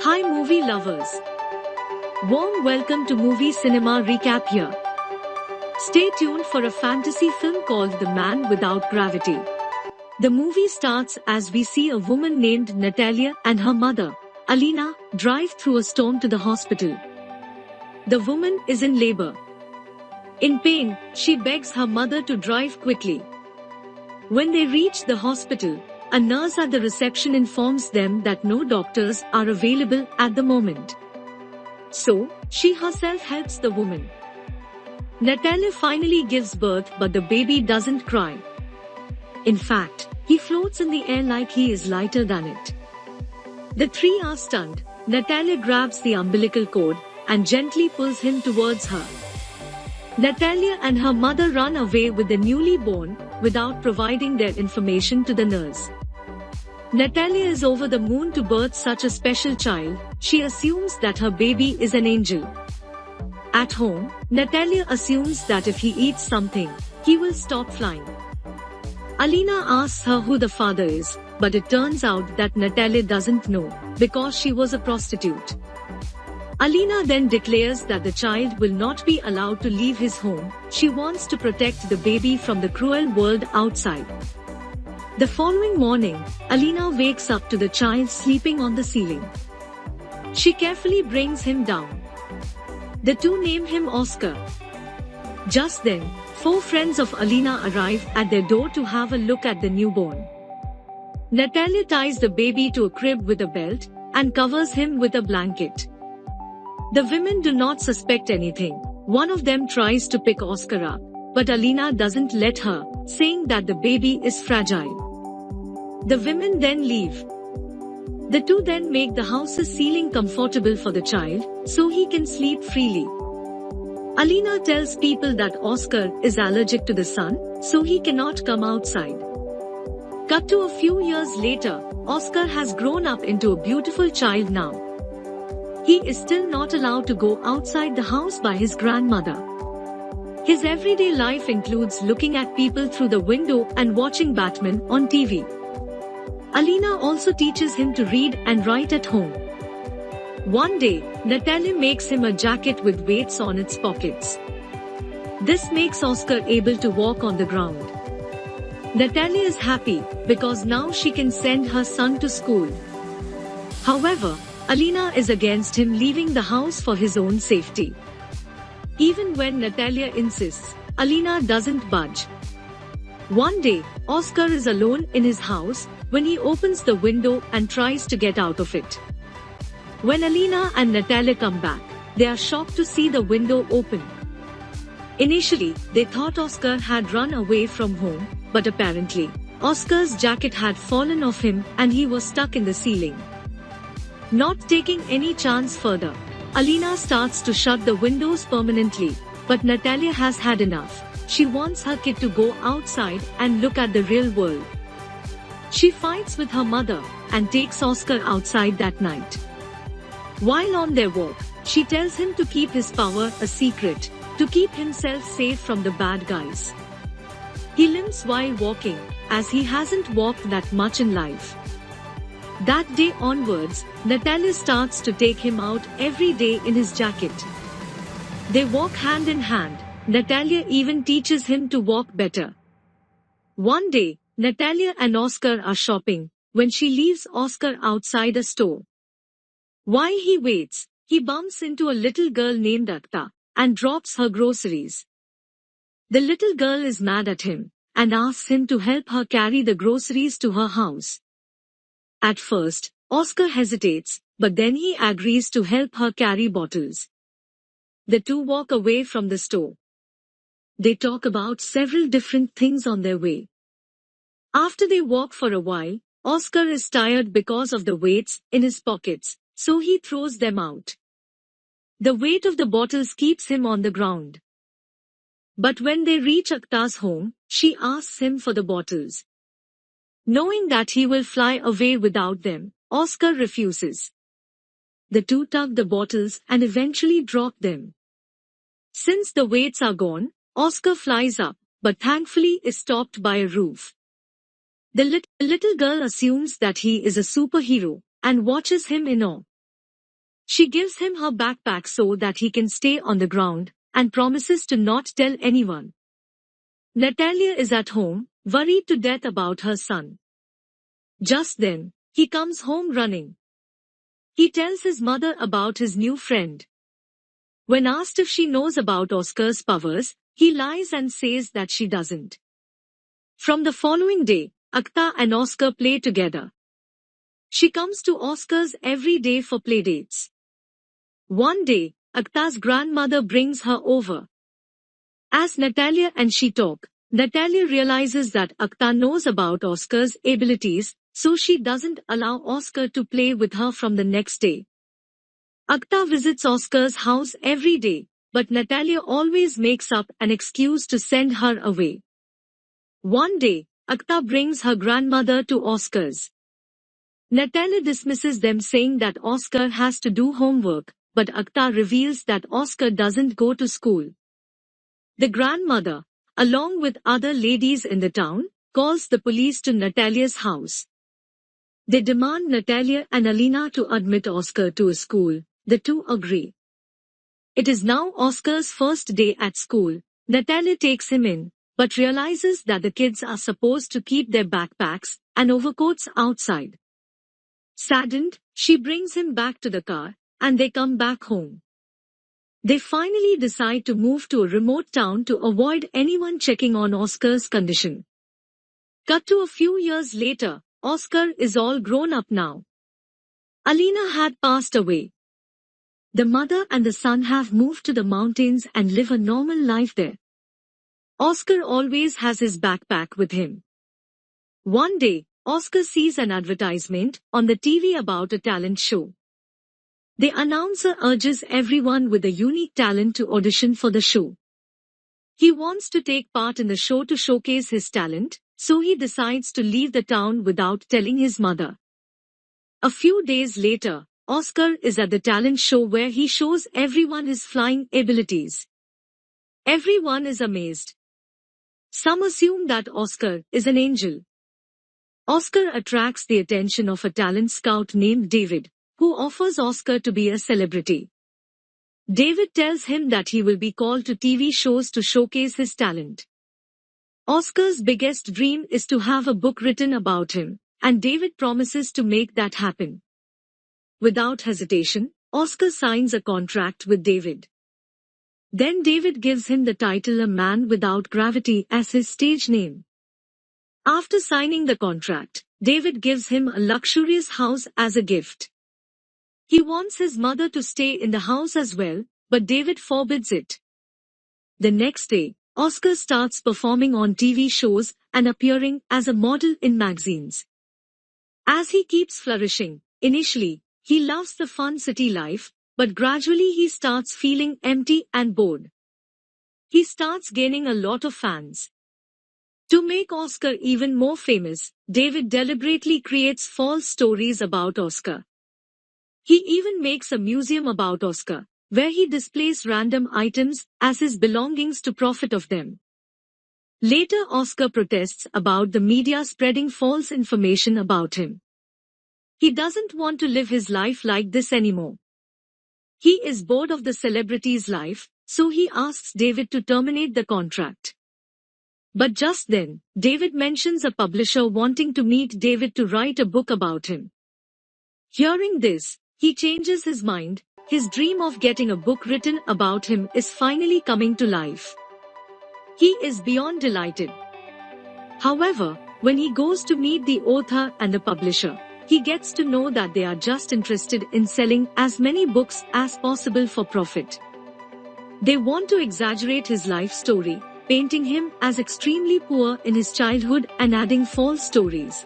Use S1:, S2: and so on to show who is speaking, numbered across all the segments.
S1: Hi movie lovers. Warm welcome to Movie Cinema Recap here. Stay tuned for a fantasy film called The Man Without Gravity. The movie starts as we see a woman named Natalia and her mother, Alina, drive through a storm to the hospital. The woman is in labor. In pain, she begs her mother to drive quickly. When they reach the hospital, a nurse at the reception informs them that no doctors are available at the moment. So, she herself helps the woman. Natalia finally gives birth, but the baby doesn't cry. In fact, he floats in the air like he is lighter than it. The three are stunned. Natalia grabs the umbilical cord and gently pulls him towards her. Natalia and her mother run away with the newly born without providing their information to the nurse. Natalia is over the moon to birth such a special child. She assumes that her baby is an angel. At home, Natalia assumes that if he eats something, he will stop flying. Alina asks her who the father is, but it turns out that Natalia doesn't know, because she was a prostitute. Alina then declares that the child will not be allowed to leave his home. She wants to protect the baby from the cruel world outside. The following morning, Alina wakes up to the child sleeping on the ceiling. She carefully brings him down. The two name him Oscar. Just then, 4 friends of Alina arrive at their door to have a look at the newborn. Natalia ties the baby to a crib with a belt and covers him with a blanket. The women do not suspect anything. One of them tries to pick Oscar up, but Alina doesn't let her, saying that the baby is fragile. The women then leave. The two then make the house's ceiling comfortable for the child, so he can sleep freely. Alina tells people that Oscar is allergic to the sun, so he cannot come outside. Cut to a few years later, Oscar has grown up into a beautiful child now. He is still not allowed to go outside the house by his grandmother. His everyday life includes looking at people through the window and watching Batman on TV. Alina also teaches him to read and write at home. One day, Natalia makes him a jacket with weights on its pockets. This makes Oscar able to walk on the ground. Natalia is happy because now she can send her son to school. However, Alina is against him leaving the house for his own safety. Even when Natalia insists, Alina doesn't budge. One day, Oscar is alone in his house when he opens the window and tries to get out of it. When Alina and Natalia come back, they are shocked to see the window open. Initially, they thought Oscar had run away from home, but apparently, Oscar's jacket had fallen off him and he was stuck in the ceiling. Not taking any chance further, Alina starts to shut the windows permanently, but Natalia has had enough. She wants her kid to go outside and look at the real world. She fights with her mother and takes Oscar outside that night. While on their walk, she tells him to keep his power a secret, to keep himself safe from the bad guys. He limps while walking, as he hasn't walked that much in life. That day onwards, Natalia starts to take him out every day in his jacket. They walk hand in hand. Natalia even teaches him to walk better. One day, Natalia and Oscar are shopping, when she leaves Oscar outside a store. While he waits, he bumps into a little girl named Akta, and drops her groceries. The little girl is mad at him, and asks him to help her carry the groceries to her house. At first, Oscar hesitates, but then he agrees to help her carry bottles. The two walk away from the store. They talk about several different things on their way. After they walk for a while, Oscar is tired because of the weights in his pockets, so he throws them out. The weight of the bottles keeps him on the ground. But when they reach Akta's home, she asks him for the bottles. Knowing that he will fly away without them, Oscar refuses. The two tug the bottles and eventually drop them. Since the weights are gone, Oscar flies up, but thankfully is stopped by a roof. The little girl assumes that he is a superhero, and watches him in awe. She gives him her backpack so that he can stay on the ground, and promises to not tell anyone. Natalia is at home, worried to death about her son. Just then, he comes home running. He tells his mother about his new friend. When asked if she knows about Oscar's powers, he lies and says that she doesn't. From the following day, Akhtar and Oscar play together. She comes to Oscar's every day for playdates. One day, Akhtar's grandmother brings her over. As Natalia and she talk, Natalia realizes that Akhtar knows about Oscar's abilities, so she doesn't allow Oscar to play with her from the next day. Akhtar visits Oscar's house every day, but Natalia always makes up an excuse to send her away. One day, Akhtar brings her grandmother to Oscar's. Natalia dismisses them saying that Oscar has to do homework, but Akhtar reveals that Oscar doesn't go to school. The grandmother, along with other ladies in the town, calls the police to Natalia's house. They demand Natalia and Alina to admit Oscar to a school. The two agree. It is now Oscar's first day at school. Natalia takes him in, but realizes that the kids are supposed to keep their backpacks and overcoats outside. Saddened, she brings him back to the car, and they come back home. They finally decide to move to a remote town to avoid anyone checking on Oscar's condition. Cut to a few years later, Oscar is all grown up now. Alina had passed away. The mother and the son have moved to the mountains and live a normal life there. Oscar always has his backpack with him. One day, Oscar sees an advertisement on the TV about a talent show. The announcer urges everyone with a unique talent to audition for the show. He wants to take part in the show to showcase his talent, so he decides to leave the town without telling his mother. A few days later, Oscar is at the talent show where he shows everyone his flying abilities. Everyone is amazed. Some assume that Oscar is an angel. Oscar attracts the attention of a talent scout named David, who offers Oscar to be a celebrity. David tells him that he will be called to TV shows to showcase his talent. Oscar's biggest dream is to have a book written about him, and David promises to make that happen. Without hesitation, Oscar signs a contract with David. Then David gives him the title A Man Without Gravity as his stage name. After signing the contract, David gives him a luxurious house as a gift. He wants his mother to stay in the house as well, but David forbids it. The next day, Oscar starts performing on TV shows and appearing as a model in magazines. As he keeps flourishing, initially, he loves the fun city life, but gradually he starts feeling empty and bored. He starts gaining a lot of fans. To make Oscar even more famous, David deliberately creates false stories about Oscar. He even makes a museum about Oscar, where he displays random items as his belongings to profit of them. Later, Oscar protests about the media spreading false information about him. He doesn't want to live his life like this anymore. He is bored of the celebrity's life, so he asks David to terminate the contract. But just then, David mentions a publisher wanting to meet David to write a book about him. Hearing this, he changes his mind. His dream of getting a book written about him is finally coming to life. He is beyond delighted. However, when he goes to meet the author and the publisher, he gets to know that they are just interested in selling as many books as possible for profit. They want to exaggerate his life story, painting him as extremely poor in his childhood and adding false stories.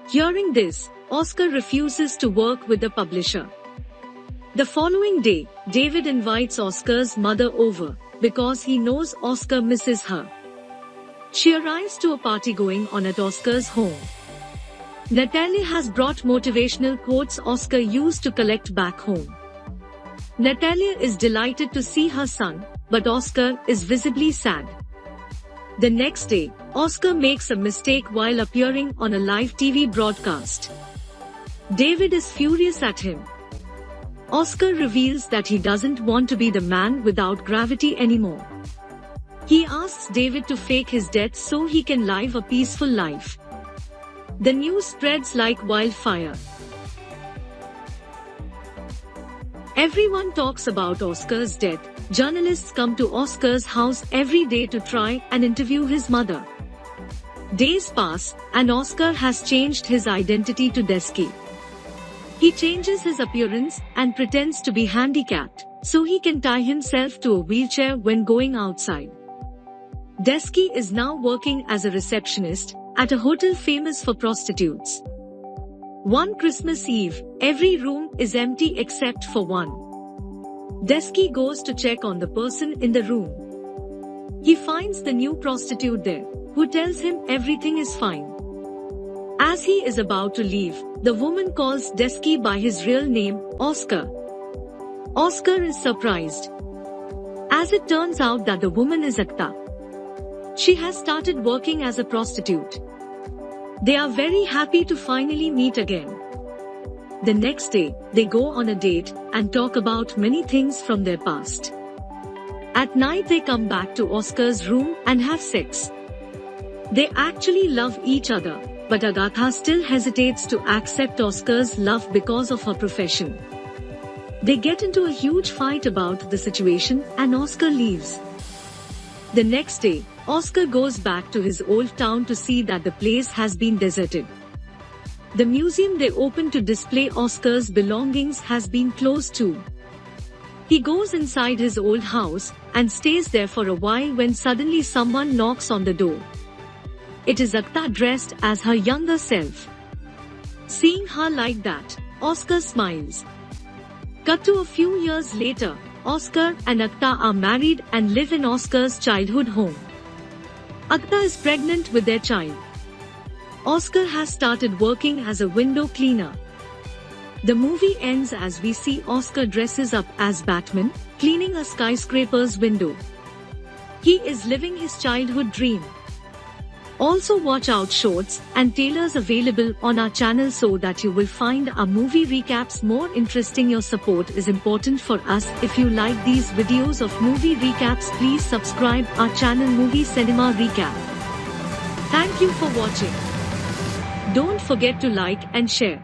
S1: Hearing this, Oscar refuses to work with the publisher. The following day, David invites Oscar's mother over, because he knows Oscar misses her. She arrives to a party going on at Oscar's home. Natalia has brought motivational quotes Oscar used to collect back home. Natalia is delighted to see her son, but Oscar is visibly sad. The next day, Oscar makes a mistake while appearing on a live TV broadcast. David is furious at him. Oscar reveals that he doesn't want to be the man without gravity anymore. He asks David to fake his death so he can live a peaceful life. The news spreads like wildfire. Everyone talks about Oscar's death. Journalists come to Oscar's house every day to try and interview his mother. Days pass, and Oscar has changed his identity to Desky. He changes his appearance and pretends to be handicapped, so he can tie himself to a wheelchair when going outside. Desky is now working as a receptionist at a hotel famous for prostitutes. One Christmas Eve, every room is empty except for one. Desky goes to check on the person in the room. He finds the new prostitute there, who tells him everything is fine. As he is about to leave, the woman calls Desky by his real name, Oscar. Oscar is surprised, as it turns out that the woman is Akhta. She has started working as a prostitute. They are very happy to finally meet again. The next day, they go on a date and talk about many things from their past. At night they come back to Oscar's room and have sex. They actually love each other, but Agatha still hesitates to accept Oscar's love because of her profession. They get into a huge fight about the situation and Oscar leaves. The next day, Oscar goes back to his old town to see that the place has been deserted. The museum they opened to display Oscar's belongings has been closed too. He goes inside his old house and stays there for a while when suddenly someone knocks on the door. It is Akhta dressed as her younger self. Seeing her like that, Oscar smiles. Cut to a few years later, Oscar and Akhta are married and live in Oscar's childhood home. Akhta is pregnant with their child. Oscar has started working as a window cleaner. The movie ends as we see Oscar dresses up as Batman, cleaning a skyscraper's window. He is living his childhood dream. Also watch out shorts and trailers available on our channel so that you will find our movie recaps more interesting. Your support is important for us. If you like these videos of movie recaps, please subscribe our channel Movie Cinema Recap. Thank you for watching. Don't forget to like and share.